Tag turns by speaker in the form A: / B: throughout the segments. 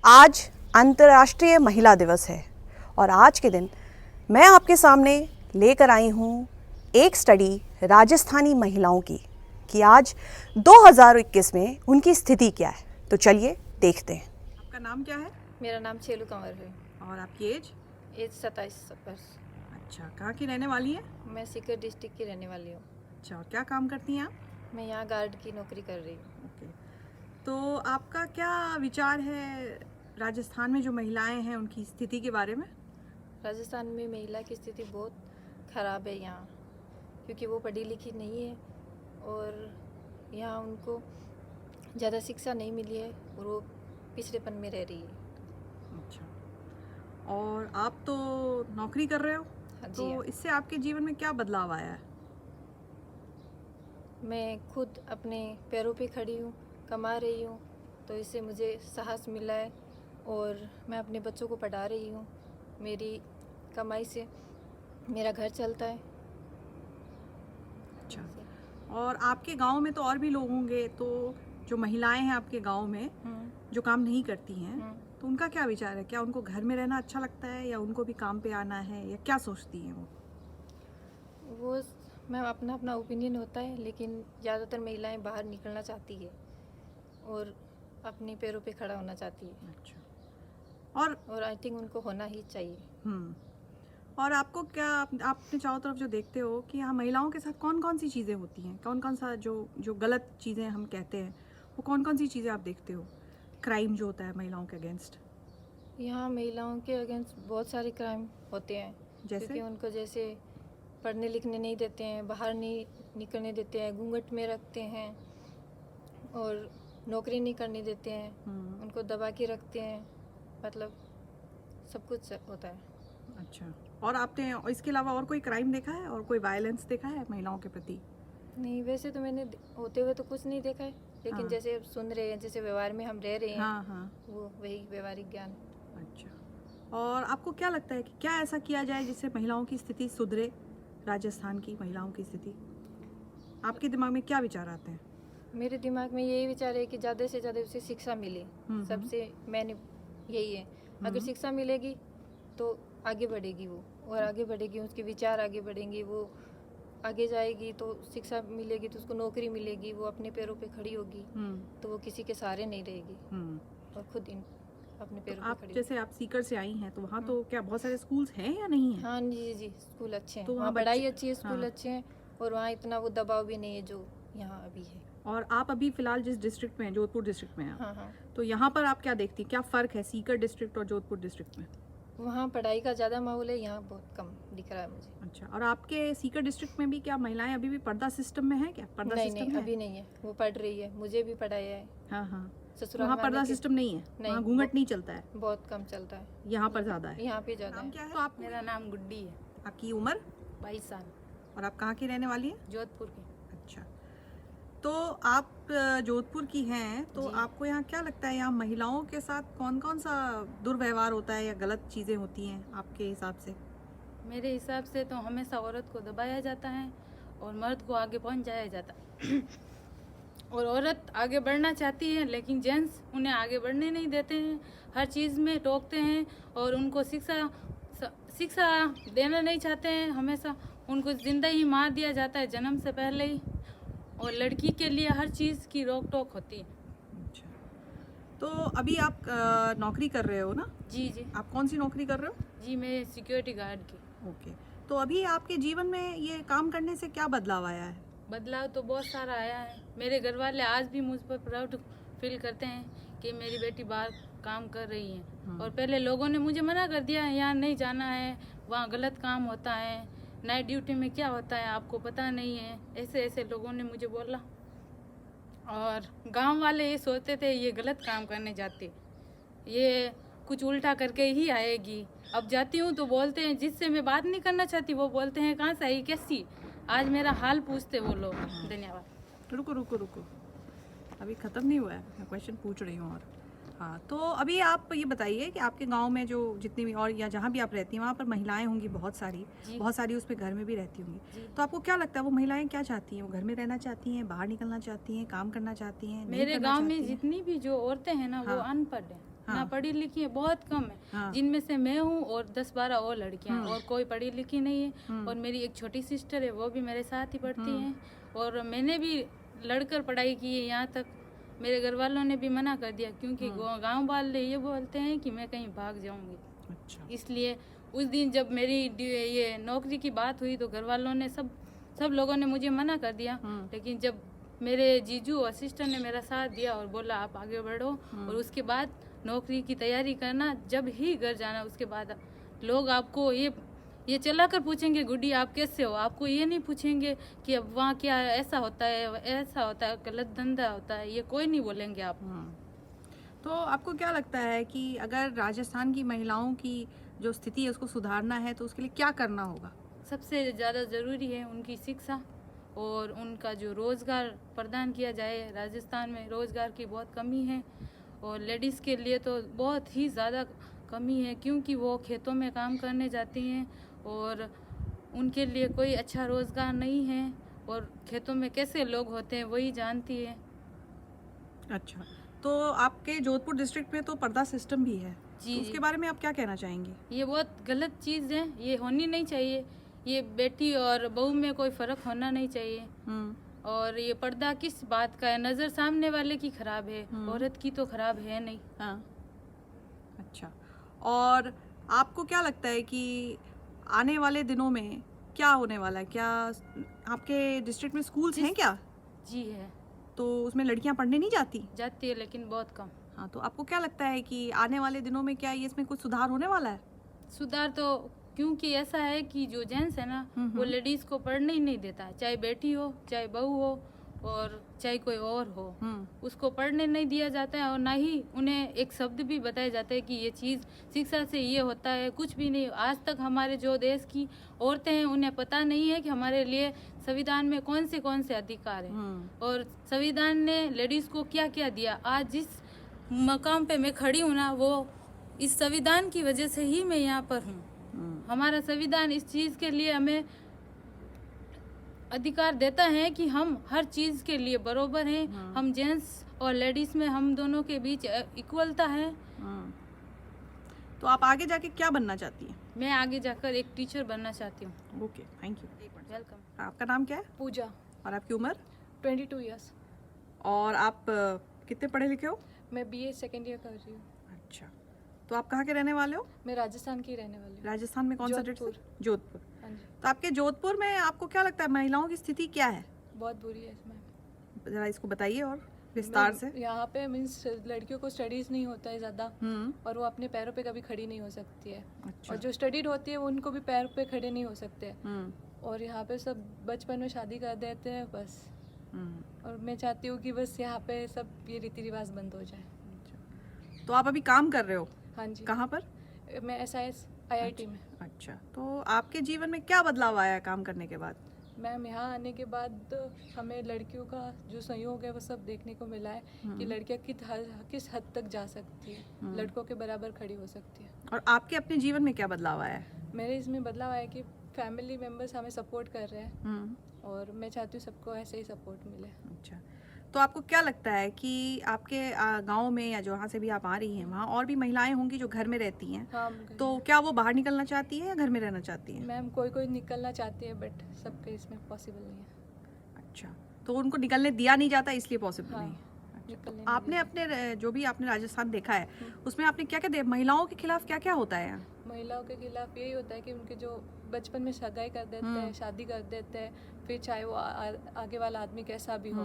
A: आज अंतर्राष्ट्रीय महिला दिवस है और आज के दिन मैं आपके सामने लेकर आई हूँ एक स्टडी राजस्थानी महिलाओं की कि आज 2021 में उनकी स्थिति क्या है। तो चलिए देखते हैं।
B: आपका नाम क्या है?
C: मेरा नाम छेलू कंवर है।
B: और आपकी एज?
C: एज 27 वर्ष।
B: अच्छा, कहाँ की रहने वाली हैं?
C: मैं सीकर डिस्ट्रिक्ट की रहने वाली हूँ।
B: अच्छा, और क्या काम करती हैं आप?
C: मैं यहाँ गार्ड की नौकरी कर रही हूँ।
B: ओके, तो आपका क्या विचार है राजस्थान में जो महिलाएं हैं उनकी स्थिति के बारे में?
C: राजस्थान में महिला की स्थिति बहुत ख़राब है यहाँ, क्योंकि वो पढ़ी लिखी नहीं है और यहाँ उनको ज़्यादा शिक्षा नहीं मिली है और वो पिछड़ेपन में रह रही है।
B: अच्छा, और आप तो नौकरी कर रहे हो,
C: हाँ जी।
B: तो इससे आपके जीवन में क्या बदलाव आया है?
C: मैं खुद अपने पैरों पे खड़ी हूँ, कमा रही हूँ, तो इससे मुझे साहस मिला है और मैं अपने बच्चों को पढ़ा रही हूँ। मेरी कमाई से मेरा घर चलता है।
B: अच्छा, और आपके गांव में तो और भी लोग होंगे, तो जो महिलाएं हैं आपके गांव में जो काम नहीं करती हैं, तो उनका क्या विचार है? क्या उनको घर में रहना अच्छा लगता है या उनको भी काम पे आना है, या क्या सोचती हैं वो?
C: मैं अपना अपना ओपिनियन होता है, लेकिन ज़्यादातर महिलाएं बाहर निकलना चाहती है और अपने पैरों पे खड़ा होना चाहती है।
B: अच्छा,
C: और आई थिंक उनको होना ही चाहिए।
B: और आपको क्या, आपने चारों तरफ जो देखते हो कि यहाँ महिलाओं के साथ कौन कौन सी चीज़ें होती हैं, कौन कौन सा जो गलत चीज़ें हम कहते हैं, वो कौन कौन सी चीज़ें आप देखते हो? क्राइम जो होता है महिलाओं के अगेंस्ट,
C: यहाँ महिलाओं के अगेंस्ट बहुत सारे क्राइम होते हैं।
B: जैसे?
C: क्योंकि उनको जैसे पढ़ने लिखने नहीं देते हैं, बाहर नहीं निकलने देते हैं, घूंघट में रखते हैं और नौकरी नहीं करने देते हैं, उनको दबा के रखते हैं, मतलब सब कुछ होता है।
B: अच्छा, और आपने इसके अलावा और कोई क्राइम देखा है और कोई वायलेंस देखा है महिलाओं के प्रति?
C: नहीं, वैसे तो मैंने होते हुए तो कुछ नहीं देखा है, लेकिन
B: हाँ।
C: जैसे सुन रहे हैं, जैसे व्यवहार में हम रह रहे हैं,
B: हाँ,
C: वो वही व्यवहारिक ज्ञान।
B: अच्छा, और आपको क्या लगता है कि क्या ऐसा किया जाए जिससे महिलाओं की स्थिति सुधरे? राजस्थान की महिलाओं की स्थिति, आपके दिमाग में क्या विचार आते हैं?
C: मेरे दिमाग में यही विचार है कि ज़्यादा से ज़्यादा उसे शिक्षा मिले। सबसे मैंने यही है, अगर शिक्षा मिलेगी तो आगे बढ़ेगी वो, और आगे बढ़ेगी, उसके विचार आगे बढ़ेंगे, वो आगे जाएगी, तो शिक्षा मिलेगी तो उसको नौकरी मिलेगी, वो अपने पैरों पे खड़ी होगी, तो वो किसी के सहारे नहीं रहेगी और खुद अपने पैरों पे खड़ी।
B: जैसे आप सीकर से आई हैं, तो वहाँ तो क्या बहुत सारे स्कूल्स हैं या नहीं है?
C: हाँ जी जी, स्कूल अच्छे हैं,
B: तो
C: वहाँ पढ़ाई अच्छी है, स्कूल अच्छे हैं, और वहाँ इतना वो दबाव भी नहीं है जो यहाँ अभी है।
B: और आप अभी फिलहाल जिस डिस्ट्रिक्ट में हैं, जोधपुर डिस्ट्रिक्ट में हैं,
C: हाँ,
B: तो यहाँ पर आप क्या देखती हैं, क्या फ़र्क है सीकर डिस्ट्रिक्ट और जोधपुर डिस्ट्रिक्ट में?
C: वहाँ पढ़ाई का ज़्यादा माहौल है, यहाँ बहुत कम दिख रहा है मुझे।
B: अच्छा, और आपके सीकर डिस्ट्रिक्ट में भी क्या महिलाएं अभी भी पर्दा सिस्टम में है? क्या पर्दा
C: नहीं
B: सिस्टम
C: नहीं,
B: है?
C: अभी नहीं है, वो पढ़ रही है, मुझे भी पढ़ाया है।
B: हाँ,
C: ससुराल
B: वहाँ
C: में
B: पर्दा
C: आने के-
B: सिस्टम नहीं है, वहाँ घूंघट नहीं चलता है,
C: बहुत कम चलता है,
B: यहाँ पर ज़्यादा है।
C: यहाँ पे ज़्यादा
B: नाम
C: है।
B: क्या है? तो आप,
D: मेरा नाम गुड्डी है।
B: आपकी उम्र?
D: 22 साल,
B: और आप कहाँ की रहने वाली हैं?
D: जोधपुर की।
B: अच्छा, तो आप जोधपुर की हैं, तो आपको यहाँ क्या लगता है, यहाँ महिलाओं के साथ कौन कौन सा दुर्व्यवहार होता है या गलत चीज़ें होती हैं आपके हिसाब से?
D: मेरे हिसाब से तो हमेशा औरत को दबाया जाता है और मर्द को आगे पहुंचाया जाता है और औरत आगे बढ़ना चाहती है, लेकिन जेंट्स उन्हें आगे बढ़ने नहीं देते हैं, हर चीज़ में टोकते हैं और उनको शिक्षा देना नहीं चाहते हैं। हमेशा उनको जिंदा ही मार दिया जाता है जन्म से पहले ही, और लड़की के लिए हर चीज़ की रोक टोक होती है।
B: अच्छा, तो अभी आप नौकरी कर रहे हो ना?
D: जी जी
B: आप कौन सी नौकरी कर रहे हो?
D: जी, मैं सिक्योरिटी गार्ड की।
B: ओके, तो अभी आपके जीवन में ये काम करने से क्या बदलाव आया है?
D: बदलाव तो बहुत सारा आया है। मेरे घर वाले आज भी मुझ पर प्राउड फील करते हैं कि मेरी बेटी बाहर काम कर रही है। और पहले लोगों ने मुझे मना कर दिया, यहाँ नहीं जाना है, वहाँ गलत काम होता है, नाइट ड्यूटी में क्या होता है आपको पता नहीं है, ऐसे ऐसे लोगों ने मुझे बोला। और गांव वाले ये सोचते थे ये गलत काम करने जाते, ये कुछ उल्टा करके ही आएगी। अब जाती हूँ तो बोलते हैं, जिससे मैं बात नहीं करना चाहती वो बोलते हैं कहाँ से आई, कैसी, आज मेरा हाल पूछते वो लोग। धन्यवाद।
B: रुको, अभी ख़त्म नहीं हुआ है, मैं क्वेश्चन पूछ रही हूँ। और हाँ, तो अभी आप ये बताइए कि आपके गांव में जो जितनी भी, और या जहाँ भी आप रहती हैं, वहाँ पर महिलाएं होंगी बहुत सारी उसमें घर में भी रहती होंगी, तो आपको क्या लगता है वो महिलाएं क्या चाहती हैं? वो घर में रहना चाहती हैं, बाहर निकलना चाहती हैं, काम करना चाहती हैं?
D: मेरे गांव में जितनी भी जो औरतें हैं ना, वो अनपढ़ हैं। ना
B: हाँ।
D: पढ़ी लिखी है, बहुत कम है।
B: हाँ।
D: जिनमें से मैं हूँ और 10-12 और लड़कियां हैं, और कोई पढ़ी लिखी नहीं है।
B: हम्म।
D: और मेरी एक छोटी सिस्टर है, वो भी मेरे साथ ही पढ़ती हैं। और मैंने भी लड़कर पढ़ाई की है यहाँ तक। मेरे घर वालों ने भी मना कर दिया, क्योंकि गांव वाले ये बोलते हैं कि मैं कहीं भाग जाऊंगी।
B: अच्छा।
D: इसलिए उस दिन जब मेरी ये नौकरी की बात हुई तो घर वालों ने सब लोगों ने मुझे मना कर दिया। लेकिन जब मेरे जीजू और सिस्टर ने मेरा साथ दिया और बोला आप आगे बढ़ो, और उसके बाद नौकरी की तैयारी करना, जब ही घर जाना उसके बाद लोग आपको ये चला कर पूछेंगे गुड्डी आप कैसे हो, आपको ये नहीं पूछेंगे कि अब वहाँ क्या ऐसा होता है गलत धंधा होता है, ये कोई नहीं बोलेंगे आप।
B: तो आपको क्या लगता है कि अगर राजस्थान की महिलाओं की जो स्थिति है उसको सुधारना है तो उसके लिए क्या करना होगा?
D: सबसे ज़्यादा ज़रूरी है उनकी शिक्षा और उनका जो रोज़गार प्रदान किया जाए। राजस्थान में रोज़गार की बहुत कमी है, और लेडीज़ के लिए तो बहुत ही ज़्यादा कमी है, क्योंकि वो खेतों में काम करने जाती हैं और उनके लिए कोई अच्छा रोज़गार नहीं है, और खेतों में कैसे लोग होते हैं वही जानती है।
B: अच्छा, तो आपके जोधपुर डिस्ट्रिक्ट में तो पर्दा सिस्टम भी है,
D: जी,
B: तो उसके बारे में आप क्या कहना चाहेंगे?
D: ये बहुत गलत चीज़ है, ये होनी नहीं चाहिए। ये बेटी और बहू में कोई फ़र्क होना नहीं चाहिए। और ये पर्दा किस बात का है? नज़र सामने वाले की खराब है, औरत की तो खराब है नहीं।
B: हाँ। अच्छा, और आपको क्या लगता है कि आने वाले दिनों में क्या होने वाला है? क्या आपके डिस्ट्रिक्ट में स्कूल्स हैं क्या?
D: जी है,
B: तो उसमें लड़कियां पढ़ने नहीं जाती?
D: जाती है लेकिन बहुत कम।
B: हाँ, तो आपको क्या लगता है कि आने वाले दिनों में क्या ये इसमें कुछ सुधार होने वाला है?
D: सुधार तो, क्योंकि ऐसा है कि जो जेंट्स है ना वो लेडीज को पढ़ने ही नहीं देता है, चाहे बेटी हो चाहे बहू हो और चाहे कोई और हो, उसको पढ़ने नहीं दिया जाता है। और ना ही उन्हें एक शब्द भी बताया जाता है कि ये चीज़ शिक्षा से ये होता है, कुछ भी नहीं। आज तक हमारे जो देश की औरतें हैं उन्हें पता नहीं है कि हमारे लिए संविधान में कौन से अधिकार हैं, और संविधान ने लेडीज़ को क्या क्या दिया। आज जिस मकाम पे मैं खड़ी हूँ ना, वो इस संविधान की वजह से ही मैं यहाँ पर हूँ। हमारा संविधान इस चीज़ के लिए हमें अधिकार देता है कि हम हर चीज़ के लिए बराबर हैं। हम जेंट्स और लेडीज़ में हम दोनों के बीच इक्वलता है।
B: तो आप आगे जाके क्या बनना चाहती हैं?
D: मैं आगे जाकर एक टीचर बनना चाहती हूँ।
B: Okay, thank you.
D: वेलकम।
B: आपका नाम क्या है
E: पूजा,
B: और आपकी उम्र?
E: 22 इयर्स।
B: और आप कितने पढ़े लिखे हो?
E: मैं बीए सेकेंड ईयर कर रही हूँ।
B: अच्छा, तो आप कहाँ के रहने वाले हो?
E: मैं राजस्थान की रहने वाली हूँ।
B: राजस्थान में कौन सा डिस्ट्रिक्ट?
E: जोधपुर।
B: जोधपुर।
E: हाँ जी,
B: तो आपके जोधपुर में आपको क्या लगता है महिलाओं की स्थिति क्या है?
E: बहुत बुरी है इसमें।
B: जरा इसको बताइए और विस्तार से।
E: यहाँ पे मीन्स लड़कियों को स्टडीज़ नहीं होता है ज़्यादा, और वो अपने पैरों पे कभी खड़ी नहीं हो सकती है।
B: अच्छा।
E: और जो स्टडीड होती है वो उनको भी पैर पे खड़े नहीं हो सकते हैं।
B: हम्म।
E: और यहाँ पे सब बचपन में शादी कर देते हैं बस।
B: हम्म।
E: और मैं चाहती हूँ कि बस यहाँ पे सब ये रीति रिवाज बंद हो जाए।
B: तो आप अभी काम कर रहे हो?
E: हाँ जी।
B: कहाँ पर?
E: मैं SIS IIT में।
B: अच्छा, तो आपके जीवन में क्या बदलाव आया काम करने के बाद?
E: मैम, यहाँ आने के बाद हमें लड़कियों का जो सहयोग है वो सब देखने को मिला है कि लड़कियाँ किस हद तक जा सकती है, लड़कों के बराबर खड़ी हो सकती है।
B: और आपके अपने जीवन में क्या बदलाव आया है?
E: मेरे इसमें बदलाव आया कि फैमिली मेम्बर्स हमें सपोर्ट कर रहे हैं, और मैं चाहती हूँ सबको ऐसे ही सपोर्ट मिले।
B: अच्छा, तो आपको क्या लगता है कि आपके गांव में या जहाँ से भी आप आ रही हैं वहाँ और भी महिलाएं होंगी जो घर में रहती हैं,
E: हाँ,
B: तो क्या वो बाहर निकलना चाहती है या घर में रहना चाहती है?
E: मैम, कोई निकलना चाहती है बट सबके इसमें पॉसिबल नहीं है।
B: अच्छा, तो उनको निकलने दिया नहीं जाता इसलिए पॉसिबल
E: हाँ,
B: नहीं है। अच्छा,
E: निकलने
B: तो
E: नहीं
B: आपने अपने जो भी आपने राजस्थान देखा है उसमें आपने क्या क्या देखा? महिलाओं के खिलाफ क्या क्या होता है यहाँ?
E: महिलाओं के खिलाफ यही होता है कि उनके जो बचपन में सगाई कर देते हैं, शादी कर देते हैं, फिर चाहे वो आगे वाला आदमी कैसा भी हो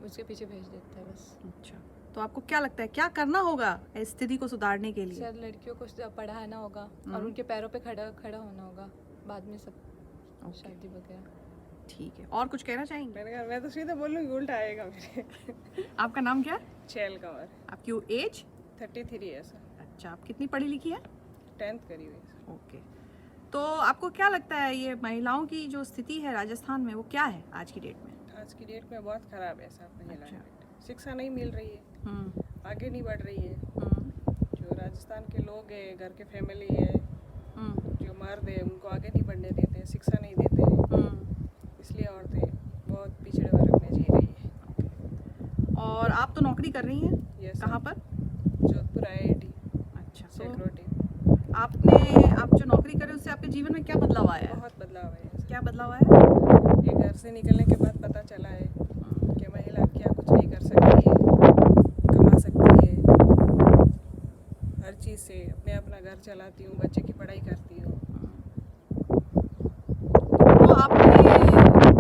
E: उसके पीछे भेज देते हैं बस।
B: अच्छा, तो आपको क्या लगता है क्या करना होगा इस स्थिति को सुधारने के लिए?
E: सर, लड़कियों को पढ़ाना होगा और उनके पैरों पे खड़ा होना होगा, बाद में सब शादी वगैरह।
B: ठीक है, और कुछ कहना चाहेंगे?
F: मैंने कहा मैं तो सीधे बोलूँगी उल्टा आएगा मेरे।
B: आपका नाम क्या है?
F: छैल कंवर।
B: आपकी एज?
F: 33 है सर।
B: अच्छा, आप कितनी पढ़ी लिखी है?
F: 10th करी हुई सर।
B: ओके, तो आपको क्या लगता है ये महिलाओं की जो स्थिति है राजस्थान में वो क्या है आज की डेट में?
F: आज की डेट में बहुत ख़राब है सर महिलाएं।
B: अच्छा।
F: शिक्षा नहीं मिल रही है, आगे नहीं बढ़ रही है। जो राजस्थान के लोग हैं, घर के फैमिली है, जो मर्द है उनको आगे नहीं बढ़ने देते, शिक्षा नहीं देते, इसलिए औरतें बहुत पिछड़े वर्ग में जी रही है।
B: और आप तो नौकरी कर रही हैं?
F: यस।
B: कहाँ पर?
F: जोधपुर IIT।
B: अच्छा, तो
F: सिक्योरिटी
B: आप जो नौकरी कर रहे हैं उससे आपके जीवन में क्या बदलाव आया है?
F: बहुत बदलाव है।
B: क्या बदलाव आया है?
F: ये घर से निकलने के बाद पता चला है कि महिला क्या कुछ नहीं कर सकती है, कमा सकती है, हर चीज़ से अपना घर चलाती हूँ, बच्चे की पढ़ाई करती हूँ।
B: तो आपको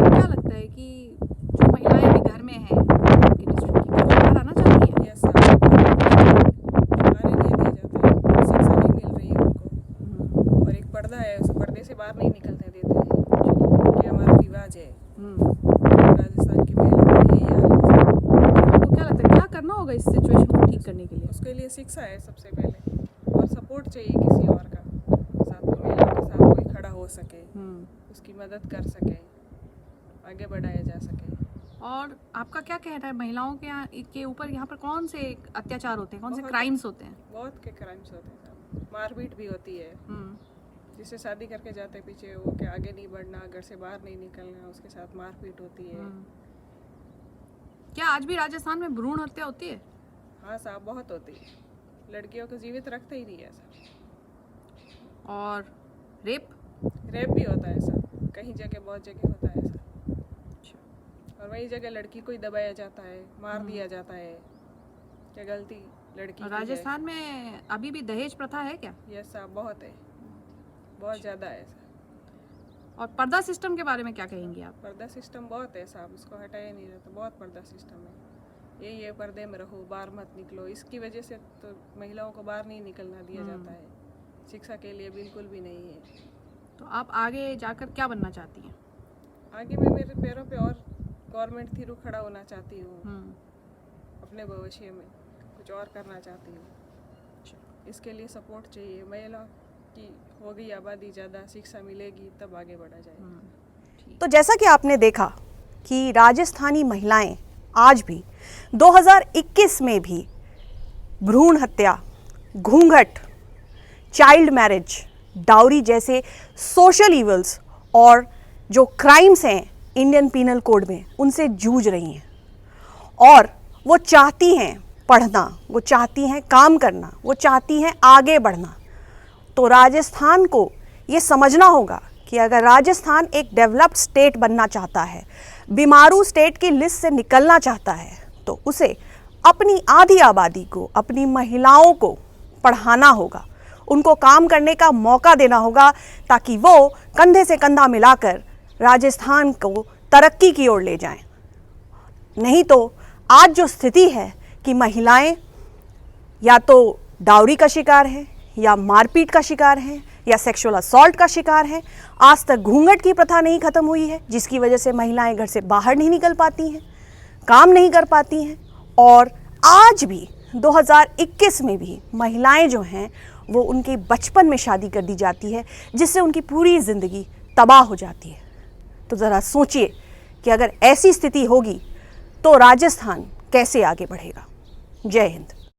B: क्या लगता है कि जो महिलाएं अभी घर में हैं आपके डिस्ट्रिक्ट की, वो बाहर आना चाहती हैं?
F: यस, आने नहीं दिया जाता है, शिक्षा नहीं मिल रही है उनको, और एक पर्दा है, उस पर्दे से बाहर नहीं निकलने देते हैं। ये हमारा रिवाज है, राजस्थान की महिलाओं का यही हाल है।
B: आपको क्या लगता है क्या करना होगा इस सिचुएशन को ठीक करने के लिए?
F: उसके लिए शिक्षा है सबसे पहले, और सपोर्ट चाहिए किसी और का, साथ में महिला के साथ कोई खड़ा हो सके, उसकी मदद कर सके, आगे बढ़ाया जा सके।
B: और आपका क्या कहना है महिलाओं के ऊपर यहाँ पर कौन से अत्याचार होते हैं, कौन से
F: बहुत-
B: क्राइम्स होते हैं?
F: बहुत के क्राइम्स होते हैं साहब, मारपीट भी होती है। जिससे शादी करके जाते पीछे वो के आगे नहीं बढ़ना, घर से बाहर नहीं निकलना, उसके साथ मारपीट होती है।
B: क्या आज भी राजस्थान में भ्रूण हत्या होती है?
F: हाँ साहब, बहुत होती है, लड़कियों को जीवित रखते ही नहीं है साहब।
B: और रेप?
F: रेप भी होता है साहब, कहीं जगह बहुत जगह होता है साहब, और वही जगह लड़की को ही दबाया जाता है, मार दिया जाता है। क्या गलती लड़की की है?
B: राजस्थान में अभी भी दहेज प्रथा है क्या?
F: यस साहब, बहुत है, बहुत ज़्यादा है साहब।
B: और पर्दा सिस्टम के बारे में क्या कहेंगे आप?
F: पर्दा सिस्टम बहुत है साहब, उसको हटाया नहीं जाता, बहुत पर्दा सिस्टम है। यही है, पर्दे में रहो, बाहर मत निकलो, इसकी वजह से तो महिलाओं को बाहर नहीं निकलना दिया जाता है, शिक्षा के लिए बिल्कुल भी नहीं है।
B: तो आप आगे जाकर क्या बनना चाहती हैं?
F: आगे मैं मेरे पैरों पे और गवर्नमेंट थ्रू खड़ा होना चाहती हूँ, अपने भविष्य में कुछ और करना चाहती हूँ। इसके लिए सपोर्ट चाहिए, महिला की होगी आबादी ज़्यादा, शिक्षा मिलेगी तब आगे बढ़ा जाएगा।
A: तो जैसा कि आपने देखा कि राजस्थानी महिलाएं आज भी 2021 में भी भ्रूण हत्या, घूंघट, चाइल्ड मैरिज, डाउरी जैसे सोशल इवल्स और जो क्राइम्स हैं इंडियन पीनल कोड में, उनसे जूझ रही हैं। और वो चाहती हैं पढ़ना, वो चाहती हैं काम करना, वो चाहती हैं आगे बढ़ना। तो राजस्थान को ये समझना होगा कि अगर राजस्थान एक डेवलप्ड स्टेट बनना चाहता है, बीमारू स्टेट की लिस्ट से निकलना चाहता है, तो उसे अपनी आधी आबादी को, अपनी महिलाओं को पढ़ाना होगा, उनको काम करने का मौका देना होगा, ताकि वो कंधे से कंधा मिलाकर राजस्थान को तरक्की की ओर ले जाएं। नहीं तो आज जो स्थिति है कि महिलाएं या तो डाउरी का शिकार हैं, या मारपीट का शिकार हैं, या सेक्सुअल असॉल्ट का शिकार हैं। आज तक घूंघट की प्रथा नहीं खत्म हुई है, जिसकी वजह से महिलाएं घर से बाहर नहीं निकल पाती हैं, काम नहीं कर पाती हैं। और आज भी 2021 में भी महिलाएं जो हैं वो उनके बचपन में शादी कर दी जाती है, जिससे उनकी पूरी ज़िंदगी तबाह हो जाती है। तो ज़रा सोचिए कि अगर ऐसी स्थिति होगी तो राजस्थान कैसे आगे बढ़ेगा। जय हिंद।